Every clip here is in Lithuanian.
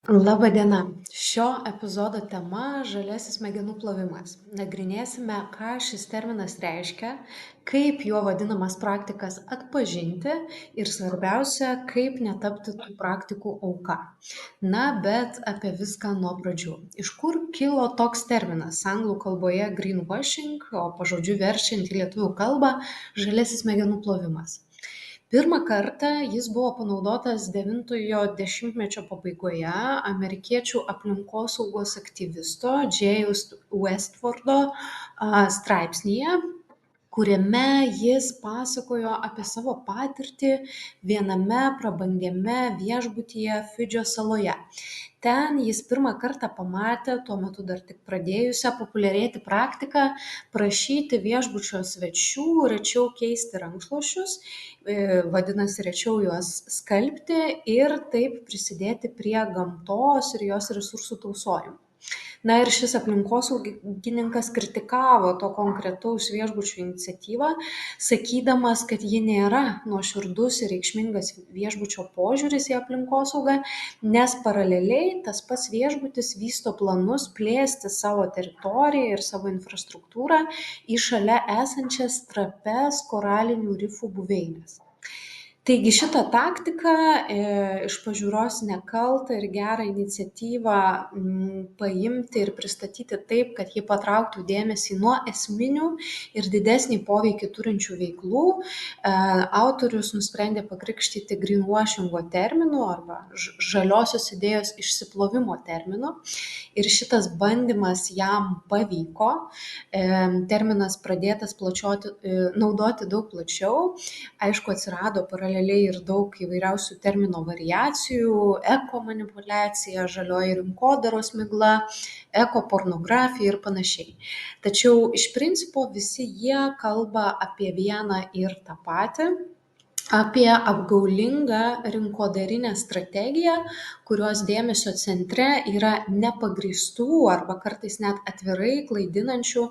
Laba diena. Šio epizodo tema žaliasis smegenų plovimas. Nagrinėsime, ką šis terminas reiškia, kaip juo vadinamas praktikas atpažinti ir svarbiausia, kaip netapti tų praktikų auka. Bet apie viską nuo pradžių. Iš kur kilo toks terminas? Anglų kalboje greenwashing, o pažodžiu verčiant į lietuvių kalbą žaliasis smegenų plovimas. Pirmą kartą jis buvo panaudotas 90-mečio pabaigoje amerikiečių aplinkosaugos aktyvisto Džėjaus Westfordo straipsnyje, kuriame jis pasakojo apie savo patirtį viename prabangiame viešbutyje Fidžio saloje. Ten jis pirmą kartą pamatė tuo metu dar tik pradėjusią populiarėti praktiką prašyti viešbučio svečių rečiau keisti rankšluosčius, vadinasi, rečiau juos skalbti ir taip prisidėti prie gamtos ir jos resursų tausojimo. Ir šis aplinkosaugininkas kritikavo to konkretaus viešbučio iniciatyvą, sakydamas, kad ji nėra nuoširdus ir reikšmingas viešbučio požiūris į aplinkosaugą, nes paraleliai tas pats viešbutis vysto planus plėsti savo teritoriją ir savo infrastruktūrą į šalia esančias trapias koralinių rifų buveines. Taigi šitą taktiką iš pažiūros nekaltą ir gerą iniciatyvą paimti ir pristatyti taip, kad ji patrauktų dėmesį nuo esminių ir didesnį poveikį turinčių veiklų, autorius nusprendė pakrikštyti greenwashingo terminu arba žaliosios idėjos išsiplovimo terminu. Ir šitas bandymas jam pavyko. Terminas pradėtas naudoti daug plačiau. Aišku, atsirado paraleliai ir daug įvairiausių termino variacijų: ekomanipuliacija, žalioji rinkodaros migla, ekopornografija ir panašiai. Tačiau iš principo visi jie kalba apie vieną ir tą patį, apie apgaulingą rinkodarinę strategiją, kurios dėmesio centre yra nepagrįstų arba kartais net atvirai klaidinančių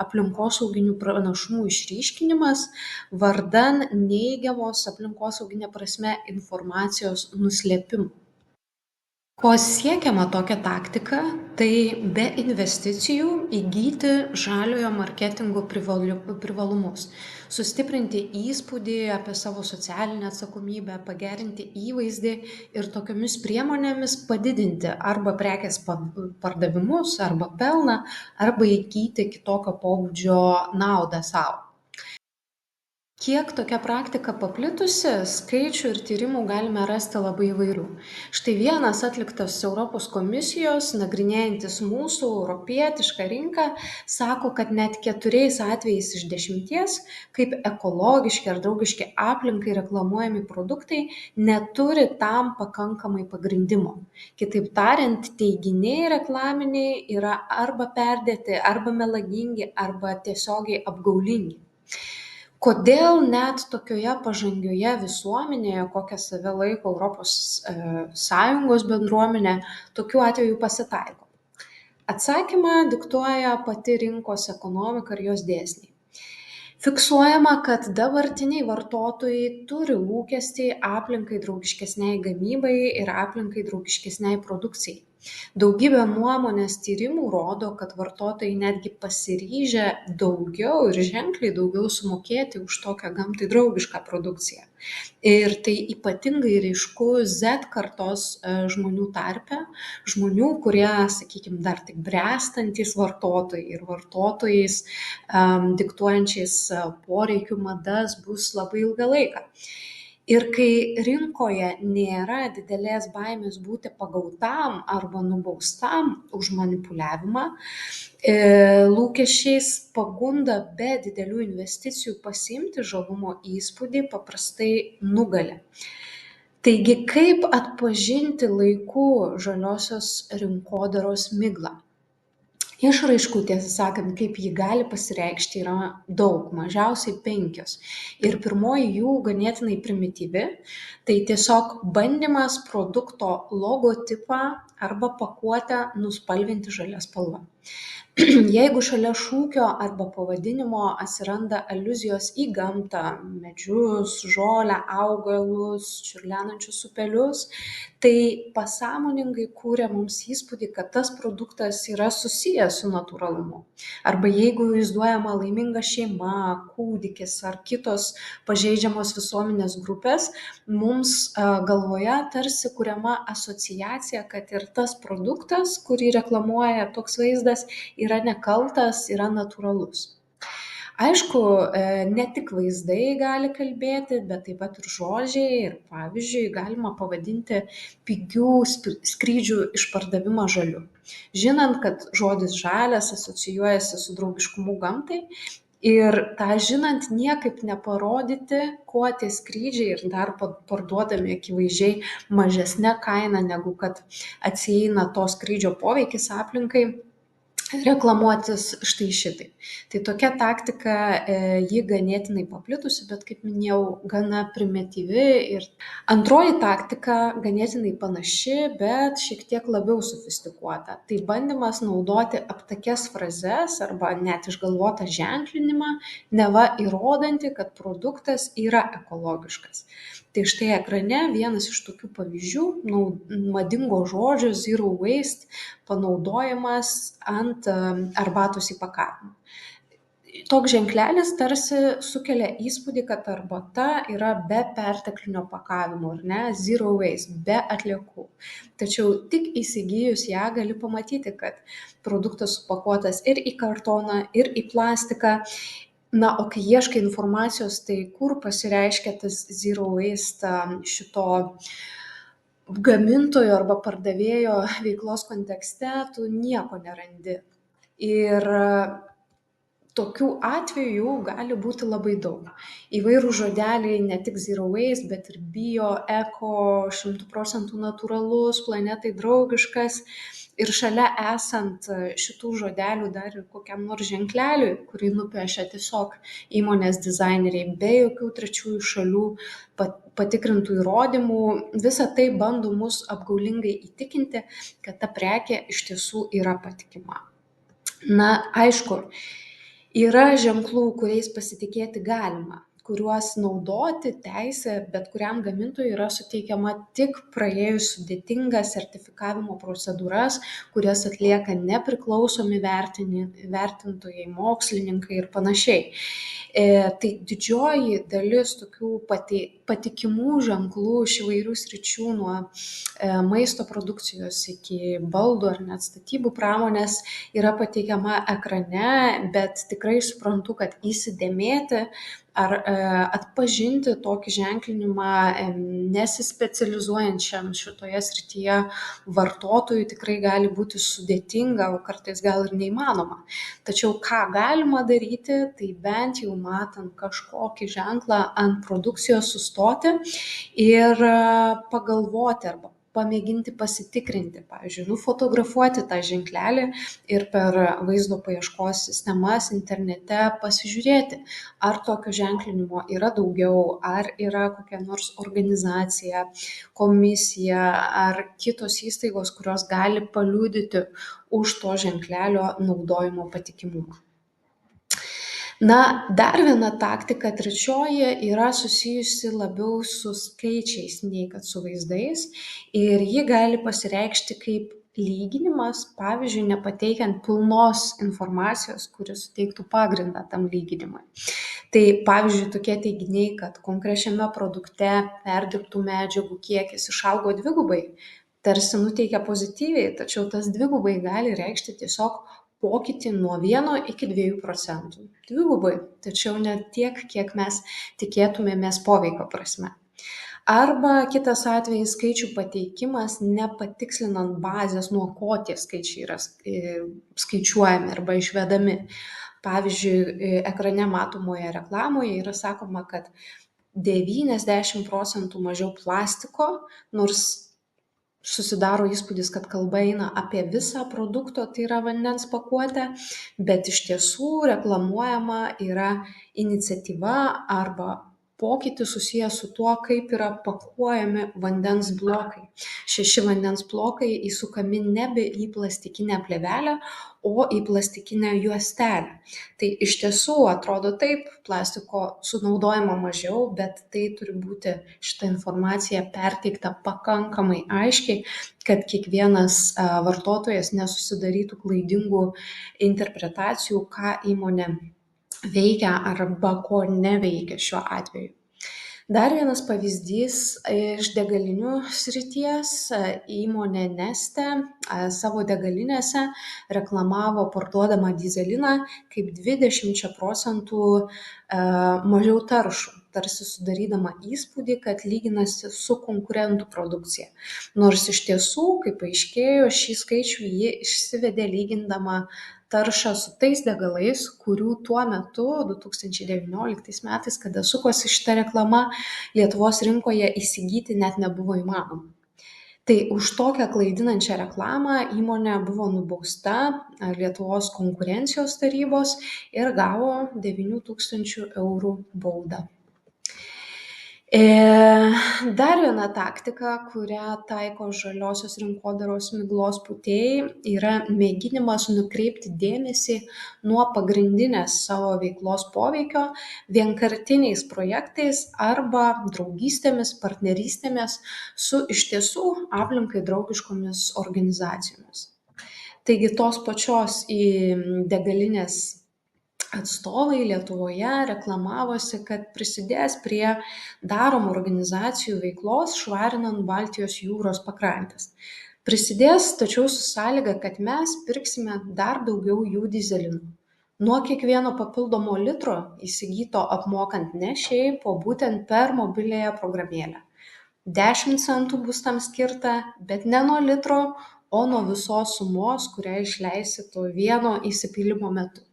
aplinkosauginių pranašumų išryškinimas vardan neigiamos aplinkosaugine prasme informacijos nuslėpimo. Ko siekiama tokia taktika, tai be investicijų įgyti žaliojo marketingo privalumus, sustiprinti įspūdį apie savo socialinę atsakomybę, pagerinti įvaizdį ir tokiomis priemonėmis padidinti arba prekės pardavimus, arba pelną, arba įgyti kitokio pobūdžio naudą savo. Kiek tokia praktika paplitusi, skaičių ir tyrimų galime rasti labai įvairių. Štai vienas atliktas Europos komisijos, nagrinėjantis mūsų europietišką rinką, sako, kad net 4 atvejais iš 10, kaip ekologiški ar draugiški aplinkai reklamuojami produktai, neturi tam pakankamai pagrindimo. Kitaip tariant, teiginiai reklaminiai yra arba perdėti, arba melagingi, arba tiesiogiai apgaulingi. Kodėl net tokioje pažangioje visuomenėje, kokią save laiko Europos Sąjungos bendruomenė, tokių atvejų pasitaiko? Atsakymą diktuoja pati rinkos ekonomika ir jos dėsniai. Fiksuojama, kad dabartiniai vartotojai turi lūkestį aplinkai draugiškesniai gamybai ir aplinkai draugiškesniai produkcijai. Daugybė nuomonės tyrimų rodo, kad vartotojai netgi pasiryžę daugiau ir ženkliai daugiau sumokėti už tokią gamtai draugišką produkciją. Ir tai ypatingai ryšku Z kartos žmonių tarpe, žmonių, kurie, sakykime, dar tik bręstantys vartotojai ir vartotojais diktuojančiais poreikių madas bus labai ilgą laiką. Ir kai rinkoje nėra didelės baimės būti pagautam arba nubaustam už manipuliavimą, lūkesčiais, pagunda be didelių investicijų pasiimti žalumo įspūdį paprastai nugali. Taigi, kaip atpažinti laiku žaliosios rinkodaros miglą? Išraiškų, tiesą sakant, kaip ji gali pasireikšti, yra daug, mažiausiai 5. Ir pirmoji jų ganėtinai primityvi, tai tiesiog bandymas produkto logotipą arba pakuotę nuspalvinti žalia spalva. Jeigu šalia šūkio arba pavadinimo atsiranda aliuzijos į gamtą, medžius, žolę, augalus, čiurlenančius upelius, tai pasąmoningai kūrė mums įspūdį, kad tas produktas yra susijęs su natūralumu. Arba jeigu vaizduojama laiminga šeima, kūdikis ar kitos pažeidžiamos visuomenės grupės, mums galvoje tarsi kuriama asociacija, kad ir tas produktas, kurį reklamuoja toks vaizdas, yra nekaltas, yra natūralus. Aišku, ne tik vaizdai gali kalbėti, bet taip pat ir žodžiai. Ir pavyzdžiui, galima pavadinti pigių skrydžių išpardavimą žaliu. Žinant, kad žodis žalias asocijuojasi su draugiškumu gamtai. Ir tą žinant niekaip neparodyti, kuo tie skrydžiai ir dar parduodami akivaizdžiai mažesnė kaina, negu kad atsieina to skrydžio poveikis aplinkai, reklamuotis štai šitaip. Tai tokia taktika, ji ganėtinai paplitusi, bet kaip minėjau, gana primityvi. Ir antroji taktika ganėtinai panaši, bet šiek tiek labiau sofistikuota. Tai bandymas naudoti aptakias frazes arba net išgalvotą ženklinimą, neva įrodantį, kad produktas yra ekologiškas. Tai štai ekrane vienas iš tokių pavyzdžių madingo žodžio zero waste panaudojimas ant arbatos įpakavimo. Toks ženklelis tarsi sukelia įspūdį, kad arbata yra be perteklinio pakavimo, ar ne, zero waste, be atliekų. Tačiau tik įsigijus ją gali pamatyti, kad produktas supakuotas ir į kartoną, ir į plastiką. Na, o kai ieškai informacijos, tai kur pasireiškia tas zero waste šito gamintojo arba pardavėjo veiklos kontekste, tu nieko nerandi. Ir tokių atvejų gali būti labai daug. Įvairūs žodeliai, ne tik zero waste, bet ir bio, eko, 100% natūralus, planetai draugiškas. Ir šalia esant šitų žodelių dar ir kokiam nors ženkleliui, kurį nupiešia tiesiog įmonės dizaineriai, be jokių trečiųjų šalių patikrintų įrodymų, visa tai bando mus apgaulingai įtikinti, kad ta prekė iš tiesų yra patikima. Na, aišku, yra ženklų, kuriais pasitikėti galima, kuriuos naudoti teisė bet kuriam gamintojui yra suteikiama tik praėjus sudėtingas sertifikavimo procedūras, kurias atlieka nepriklausomi vertintojai, mokslininkai ir panašiai. Tai didžioji dalis tokių patikimų ženklų iš įvairių sričių, nuo maisto produkcijos iki baldų ar net statybų pramonės, yra pateikiama ekrane, bet tikrai suprantu, kad įsidėmėti ar atpažinti tokį ženklinimą nesispecializuojančiam šitoje srityje vartotojui tikrai gali būti sudėtinga, o kartais gal ir neįmanoma. Tačiau ką galima daryti, tai bent jau matant kažkokį ženklą ant produkcijos sustoti ir pagalvoti arba pamėginti pasitikrinti, pavyzdžiui, nufotografuoti tą ženklelį ir per vaizdo paieškos sistemas internete pasižiūrėti, ar tokio ženklinimo yra daugiau, ar yra kokia nors organizacija, komisija ar kitos įstaigos, kurios gali paliudyti už to ženklelio naudojimo patikimumą. Na, dar viena taktika, trečioji, yra susijusi labiau su skaičiais nei kad su vaizdais, ir ji gali pasireikšti kaip lyginimas, pavyzdžiui, nepateikiant pilnos informacijos, kuri suteiktų pagrindą tam lyginimui. Tai pavyzdžiui, tokie teiginiai, kad konkrečiame produkte perdirbtų medžiagų kiekis išaugo dvigubai, tarsi nuteikia pozityviai, tačiau tas dvigubai gali reikšti tiesiog pokytį nuo 1 iki 2%. Dvigubai, tačiau ne tiek, kiek mes tikėtumėmės poveikio prasme. Arba kitas atvejis, skaičių pateikimas nepatikslinant bazės, nuo ko tie skaičiai yra skaičiuojami arba išvedami. Pavyzdžiui, ekrane matomoje reklamoje yra sakoma, kad 90% mažiau plastiko, nors susidaro įspūdis, kad kalba eina apie visą produkto, tai yra vandens pakuotę, bet iš tiesų reklamuojama yra iniciatyva arba pokytis susijęs su tuo, kaip yra pakuojami vandens blokai. 6 vandens blokai įsukami nebe į plastikinę plėvelę, o į plastikinę juostelę. Tai iš tiesų atrodo taip, plastiko sunaudojama mažiau, bet tai turi būti šita informacija perteikta pakankamai aiškiai, kad kiekvienas vartotojas nesusidarytų klaidingų interpretacijų, ką įmonė veikia arba ko neveikia šiuo atveju. Dar vienas pavyzdys iš degalinių srities. Įmonė Neste savo degalinėse reklamavo parduodamą dyzeliną kaip 20% mažiau taršų, tarsi sudarydama įspūdį, kad lyginasi su konkurentų produkcija. Nors iš tiesų, kaip paaiškėjo, šį skaičių ji išsivedė lygindama taršą su tais degalais, kurių tuo metu, 2019 metais, kada sukosi šita reklama, Lietuvos rinkoje įsigyti net nebuvo įmanoma. Tai už tokią klaidinančią reklamą įmonė buvo nubausta Lietuvos konkurencijos tarybos ir gavo 9 000 eurų baudą. Dar viena taktika, kurią taiko žaliosios rinkodaros miglos pūtėjai, yra mėginimas nukreipti dėmesį nuo pagrindinės savo veiklos poveikio vienkartiniais projektais arba draugystėmis, partnerystėmis su iš tiesų aplinkai draugiškomis organizacijomis. Taigi tos pačios degalinės atstovai Lietuvoje reklamavosi, kad prisidės prie daromų organizacijų veiklos švarinant Baltijos jūros pakrantes. Prisidės, tačiau su sąlyga, kad mes pirksime dar daugiau jų dyzelinų. Nuo kiekvieno papildomo litro įsigyto apmokant ne šiaip, o būtent per mobiliąją programėlę. 10 centų bus tam skirta, bet ne nuo litro, o nuo visos sumos, kurią išleisi to vieno įsipylimo metu.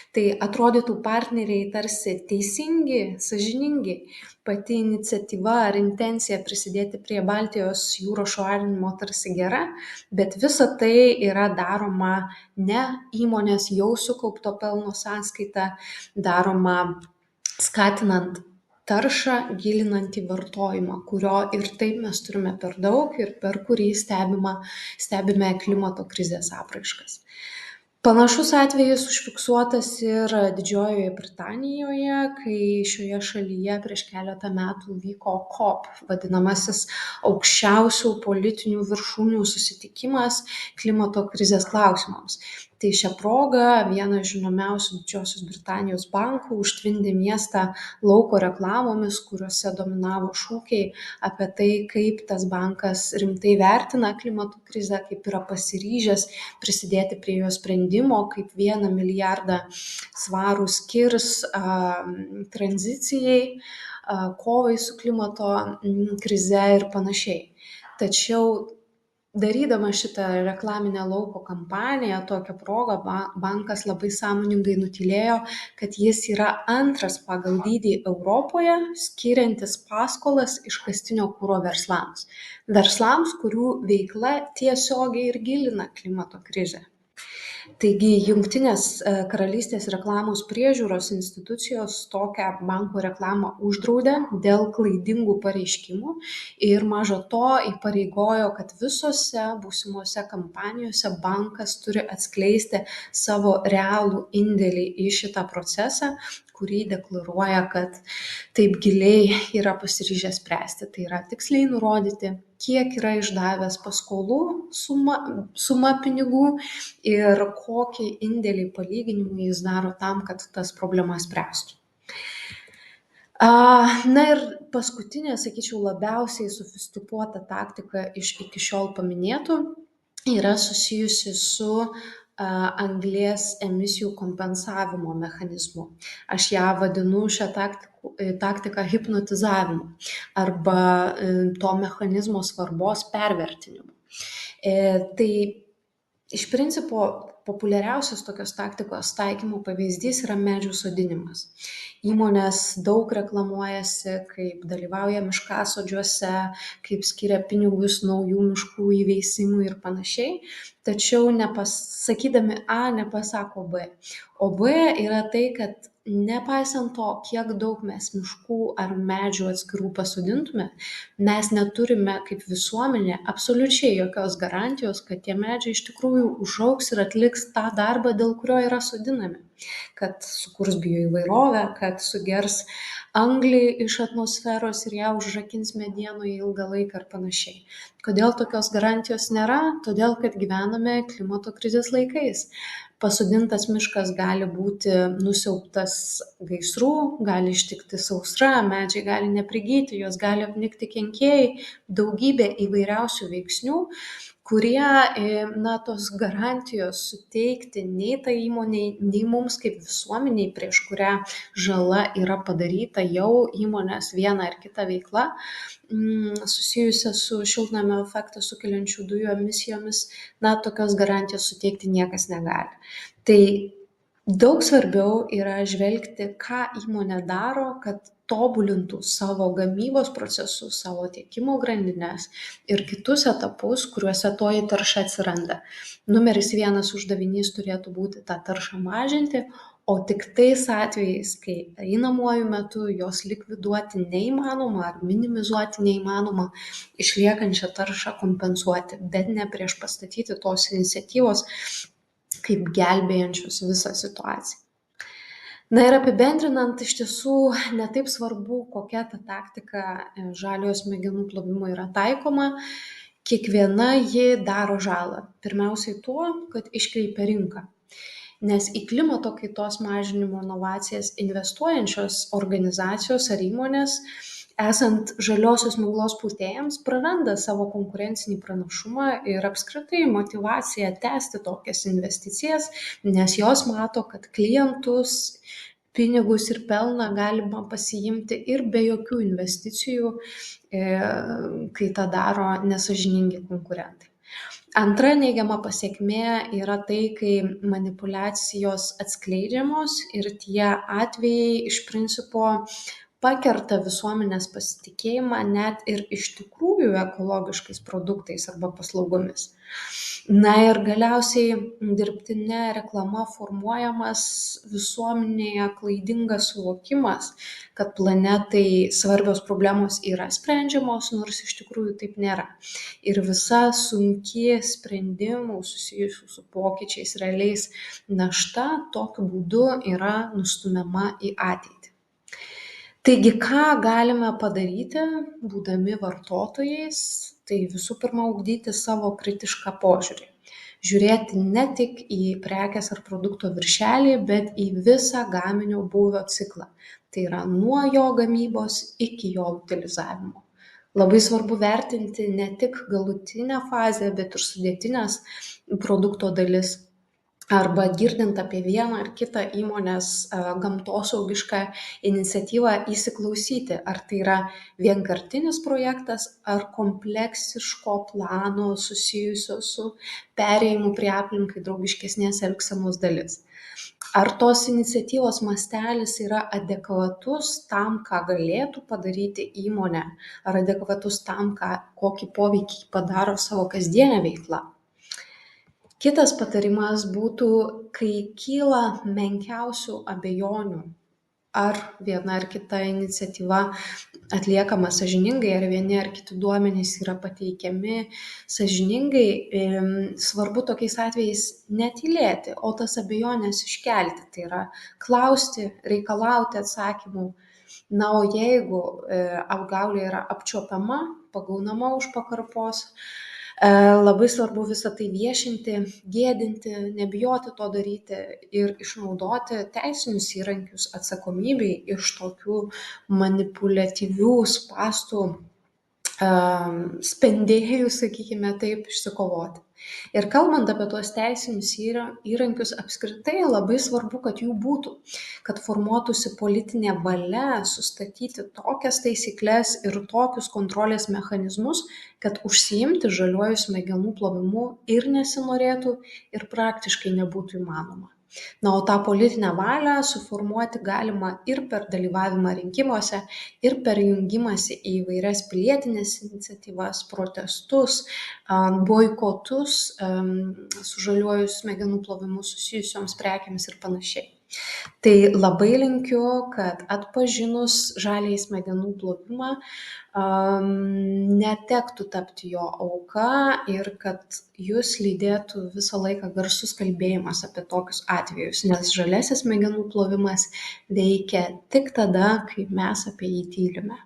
Tai atrodytų partneriai tarsi teisingi, sąžiningi, pati iniciatyva ar intencija prisidėti prie Baltijos jūros švarinimo tarsi gera, bet visa tai yra daroma ne įmonės jau sukaupto pelno sąskaita, daroma skatinant taršą, gilinant į vartojimą, kurio ir taip mes turime per daug ir per kurį stebime klimato krizės apraiškas. Panašus atvejis užfiksuotas ir Didžiojoje Britanijoje, kai šioje šalyje prieš keletą metų vyko COP, vadinamasis aukščiausių politinių viršūnių susitikimas klimato krizės klausimams. Tai šią progą vienas žinomiausių Didžiosios Britanijos bankų užtvindė miestą lauko reklamomis, kuriuose dominavo šūkiai apie tai, kaip tas bankas rimtai vertina klimato krizę, kaip yra pasiryžęs prisidėti prie jo sprendimo, kaip 1 milijardą svarų skirs tranzicijai, kovai su klimato krize ir panašiai. Tačiau darydama šitą reklaminę lauko kampaniją, tokią progą bankas labai sąmoningai nutylėjo, kad jis yra antras pagal dydį Europoje skiriantis paskolas iškastinio kuro verslams. Verslams, kurių veikla tiesiogiai ir gilina klimato krizę. Taigi Jungtinės karalystės reklamos priežiūros institucijos tokią banko reklamą uždraudė dėl klaidingų pareiškimų ir maža to įpareigojo, kad visose būsimose kampanijose bankas turi atskleisti savo realų indėlį į šitą procesą, kurį deklaruoja, kad taip giliai yra pasiryžęs spręsti. Tai yra tiksliai nurodyti, kiek yra išdavęs paskolų suma pinigų ir kokį indėlį palyginimui jis daro tam, kad tas problemas spręstų. Na ir paskutinė, sakyčiau, labiausiai sofistikuota taktika iš iki šiol paminėtų yra susijusi su anglies emisijų kompensavimo mechanizmu. Aš ją vadinu šią taktiką hipnotizavimu arba to mechanizmo svarbos pervertinimu. Tai iš principo populiariausias tokios taktikos taikymo pavyzdys yra medžių sodinimas. Įmonės daug reklamuojasi, kaip dalyvauja miškasodžiuose, kaip skiria pinigus naujų miškų įveisimui ir panašiai, tačiau sakydami A nepasako B. O B yra tai, kad nepaisant to, kiek daug mes miškų ar medžių atskirų pasodintume, mes neturime kaip visuomenė absoliučiai jokios garantijos, kad tie medžiai iš tikrųjų užaugs ir atliks tą darbą, dėl kurio yra sodinami. Kad sukurs bioįvairovę, kad sugers anglį iš atmosferos ir ją užrakins medienoje ilgą laiką ir panašiai. Kodėl tokios garantijos nėra? Todėl, kad gyvename klimato krizės laikais. Pasodintas miškas gali būti nusiaubtas gaisrų, gali ištikti sausra, medžiai gali neprigyti, juos gali apnikti kenkėjai, daugybė įvairiausių veiksnių, kurie tos garantijos suteikti nei tai įmonei, nei mums kaip visuomeniai, prieš kurią žala yra padaryta jau įmonės viena ar kita veikla susijusia su šiltnamio efektą sukeliančių dujų emisijomis, tokios garantijos suteikti niekas negali. Tai daug svarbiau yra žvelgti, ką įmonė daro, kad tobulintų savo gamybos procesus, savo tiekimo grandines ir kitus etapus, kuriuose toji tarša atsiranda. Numeris 1 uždavinys turėtų būti tą taršą mažinti, o tik tais atvejais, kai einamuoju metu jos likviduoti neįmanoma ar minimizuoti neįmanoma, išliekančią taršą kompensuoti, bet ne prieš pastatyti tos iniciatyvos kaip gelbėjančios visą situaciją. Na ir apibendrinant, iš tiesų netaip svarbu, kokia ta taktika žaliojo smegenų plovimo yra taikoma, kiekviena ji daro žalą. Pirmiausiai tuo, kad iškreipia rinką. Nes į klimato kaitos mažinimo inovacijas investuojančios organizacijos ar įmonės, esant žaliosios miglos pūtėjams, praranda savo konkurencinį pranašumą ir apskritai motyvaciją tęsti tokias investicijas, nes jos mato, kad klientus, pinigus ir pelną galima pasiimti ir be jokių investicijų, kai tą daro nesąžiningi konkurentai. Antra neigiama pasekmė yra tai, kai manipuliacijos atskleidžiamos ir tie atvejai iš principo pakerta visuomenės pasitikėjimą net ir iš tikrųjų ekologiškais produktais arba paslaugomis. Na ir galiausiai dirbtinė reklama formuojamas visuomenėje klaidingas suvokimas, kad planetai svarbios problemos yra sprendžiamos, nors iš tikrųjų taip nėra. Ir visa sunki sprendimų susijusių su pokyčiais realiais našta tokiu būdu yra nustumiama į ateitį. Taigi, ką galime padaryti, būdami vartotojais? Tai visų pirma, ugdyti savo kritišką požiūrį. Žiūrėti ne tik į prekės ar produkto viršelį, bet į visą gaminio būvio ciklą. Tai yra nuo jo gamybos iki jo utilizavimo. Labai svarbu vertinti ne tik galutinę fazę, bet ir sudėtinės produkto dalis. Arba girdint apie vieną ar kitą įmonės gamtosaugišką iniciatyvą įsiklausyti, ar tai yra vienkartinis projektas, ar kompleksiško plano susijusio su perėjimu prie aplinkai draugiškesnės elgsenos dalis. Ar tos iniciatyvos mastelis yra adekvatus tam, ką galėtų padaryti įmonė, ar adekvatus tam, kokį poveikį padaro savo kasdienę veiklą. Kitas patarimas būtų, kai kyla menkiausių abejonių, ar viena ar kita iniciatyva atliekama sąžiningai, ar vieni ar kiti duomenys yra pateikiami sąžiningai, svarbu tokiais atvejais netylėti, o tas abejonės iškelti, tai yra klausti, reikalauti atsakymų. Na, o jeigu apgaulė yra apčiuopiama, pagaunama už pakarpos, labai svarbu visą tai viešinti, gėdinti, nebijoti to daryti ir išnaudoti teisinius įrankius atsakomybei iš tokių manipuliatyvių spąstų spendėjų, sakykime taip, išsikovoti. Ir kalbant apie tuos teisinius įrankius, apskritai labai svarbu, kad jų būtų, kad formuotųsi politinė valia sustatyti tokias taisyklės ir tokius kontrolės mechanizmus, kad užsiimti žaliuoju smegenų plovimu ir nesinorėtų ir praktiškai nebūtų įmanoma. Na, o tą politinę valią suformuoti galima ir per dalyvavimą rinkimuose, ir per jungimąsi į įvairias pilietinės iniciatyvas, protestus, boikotus su žaliuoju smegenų plovimu susijusioms prekėms ir panašiai. Tai labai linkiu, kad atpažinus žaliąjį smegenų plovimą netektų tapti jo auka ir kad jus lydėtų visą laiką garsus kalbėjimas apie tokius atvejus, nes žaliasis smegenų plovimas veikia tik tada, kai mes apie jį tylime.